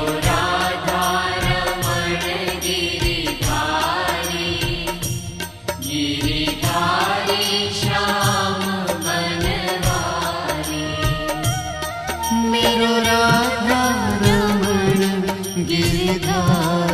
राधा रमण गिरिधारी, गिरिधारी श्याम बनवारी। मेरो राधा रमण गिरिधारी।